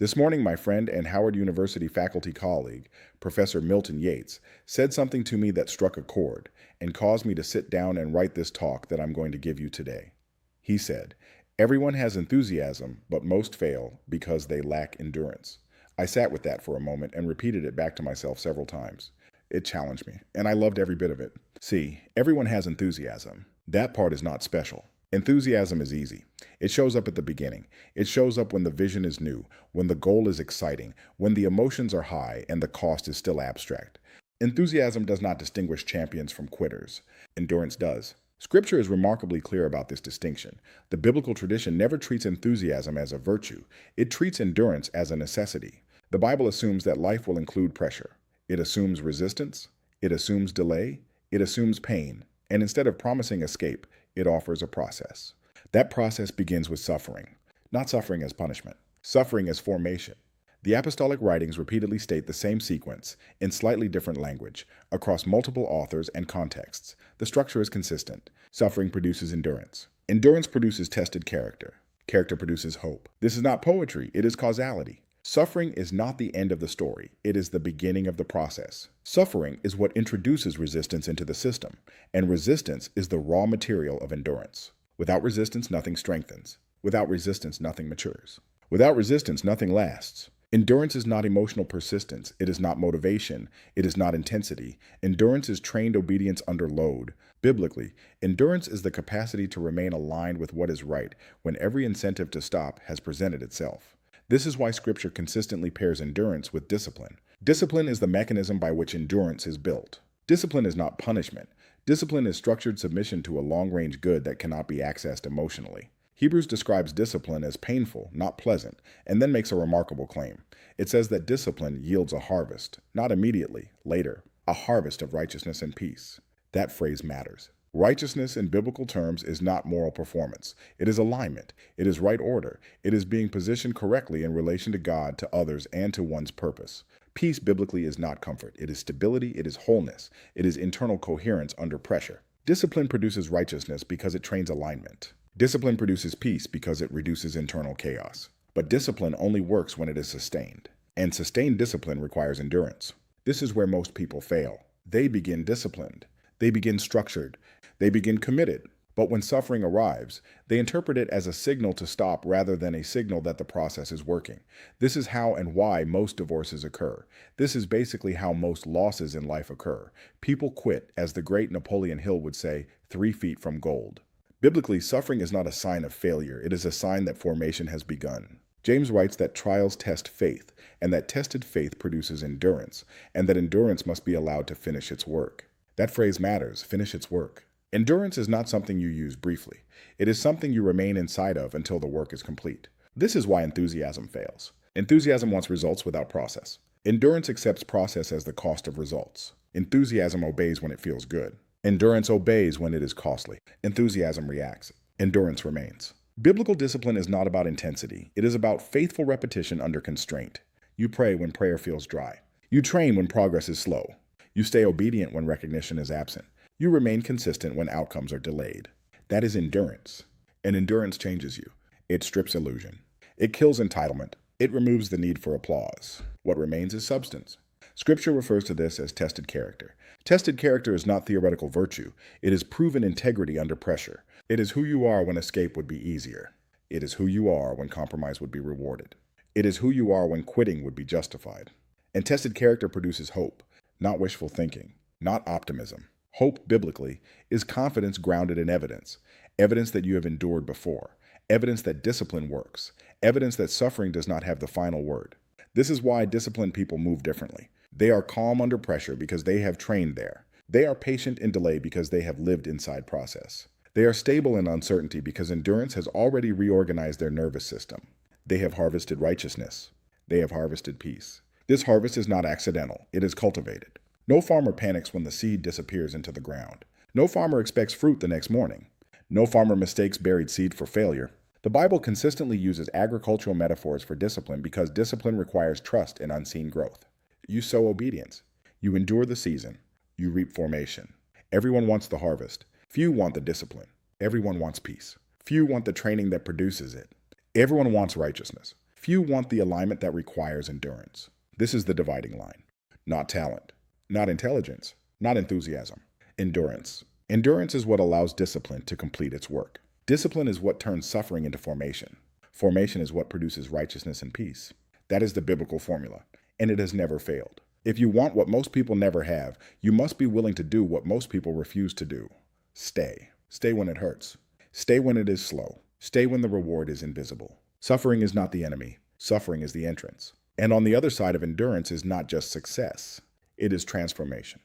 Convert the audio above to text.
This morning, my friend and Howard University faculty colleague, Professor Milton Yates, said something to me that struck a chord and caused me to sit down and write this talk that I'm going to give you today. He said, "Everyone has enthusiasm, but most fail because they lack endurance." I sat with that for a moment and repeated it back to myself several times. It challenged me, and I loved every bit of it. See, everyone has enthusiasm. That part is not special. Enthusiasm is easy. It shows up at the beginning. It shows up when the vision is new, when the goal is exciting, when the emotions are high and the cost is still abstract. Enthusiasm does not distinguish champions from quitters. Endurance does. Scripture is remarkably clear about this distinction. The biblical tradition never treats enthusiasm as a virtue. It treats endurance as a necessity. The Bible assumes that life will include pressure. It assumes resistance. It assumes delay. It assumes pain. And instead of promising escape, it offers a process. That process begins with suffering, not suffering as punishment, suffering as formation. The apostolic writings repeatedly state the same sequence, in slightly different language, across multiple authors and contexts. The structure is consistent. Suffering produces endurance. Endurance produces tested character. Character produces hope. This is not poetry, it is causality. Suffering is not the end of the story, it is the beginning of the process. Suffering is what introduces resistance into the system, and resistance is the raw material of endurance. Without resistance, nothing strengthens. Without resistance, nothing matures. Without resistance, nothing lasts. Endurance is not emotional persistence. It is not motivation. It is not intensity. Endurance is trained obedience under load. Biblically, endurance is the capacity to remain aligned with what is right when every incentive to stop has presented itself. This is why Scripture consistently pairs endurance with discipline. Discipline is the mechanism by which endurance is built. Discipline is not punishment. Discipline is structured submission to a long-range good that cannot be accessed emotionally. Hebrews describes discipline as painful, not pleasant, and then makes a remarkable claim. It says that discipline yields a harvest, not immediately, later, a harvest of righteousness and peace. That phrase matters. Righteousness in biblical terms is not moral performance. It is alignment. It is right order. It is being positioned correctly in relation to God, to others, and to one's purpose. Peace biblically is not comfort. It is stability. It is wholeness. It is internal coherence under pressure. Discipline produces righteousness because it trains alignment. Discipline produces peace because it reduces internal chaos. But discipline only works when it is sustained. And sustained discipline requires endurance. This is where most people fail. They begin disciplined. They begin structured. They begin committed. But when suffering arrives, they interpret it as a signal to stop rather than a signal that the process is working. This is how and why most divorces occur. This is basically how most losses in life occur. People quit, as the great Napoleon Hill would say, 3 feet from gold. Biblically, suffering is not a sign of failure. It is a sign that formation has begun. James writes that trials test faith, and that tested faith produces endurance, and that endurance must be allowed to finish its work. That phrase matters, finish its work. Endurance is not something you use briefly. It is something you remain inside of until the work is complete. This is why enthusiasm fails. Enthusiasm wants results without process. Endurance accepts process as the cost of results. Enthusiasm obeys when it feels good. Endurance obeys when it is costly. Enthusiasm reacts. Endurance remains. Biblical discipline is not about intensity. It is about faithful repetition under constraint. You pray when prayer feels dry. You train when progress is slow. You stay obedient when recognition is absent. You remain consistent when outcomes are delayed. That is endurance. And endurance changes you. It strips illusion. It kills entitlement. It removes the need for applause. What remains is substance. Scripture refers to this as tested character. Tested character is not theoretical virtue. It is proven integrity under pressure. It is who you are when escape would be easier. It is who you are when compromise would be rewarded. It is who you are when quitting would be justified. And tested character produces hope, not wishful thinking, not optimism. Hope, biblically, is confidence grounded in evidence. Evidence that you have endured before. Evidence that discipline works. Evidence that suffering does not have the final word. This is why disciplined people move differently. They are calm under pressure because they have trained there. They are patient in delay because they have lived inside process. They are stable in uncertainty because endurance has already reorganized their nervous system. They have harvested righteousness. They have harvested peace. This harvest is not accidental. It is cultivated. No farmer panics when the seed disappears into the ground. No farmer expects fruit the next morning. No farmer mistakes buried seed for failure. The Bible consistently uses agricultural metaphors for discipline because discipline requires trust in unseen growth. You sow obedience. You endure the season. You reap formation. Everyone wants the harvest. Few want the discipline. Everyone wants peace. Few want the training that produces it. Everyone wants righteousness. Few want the alignment that requires endurance. This is the dividing line. Not talent, not intelligence, not enthusiasm. Endurance. Endurance is what allows discipline to complete its work. Discipline is what turns suffering into formation. Formation is what produces righteousness and peace. That is the biblical formula, and it has never failed. If you want what most people never have, you must be willing to do what most people refuse to do. Stay. Stay when it hurts. Stay when it is slow. Stay when the reward is invisible. Suffering is not the enemy. Suffering is the entrance. And on the other side of endurance is not just success. It is transformation.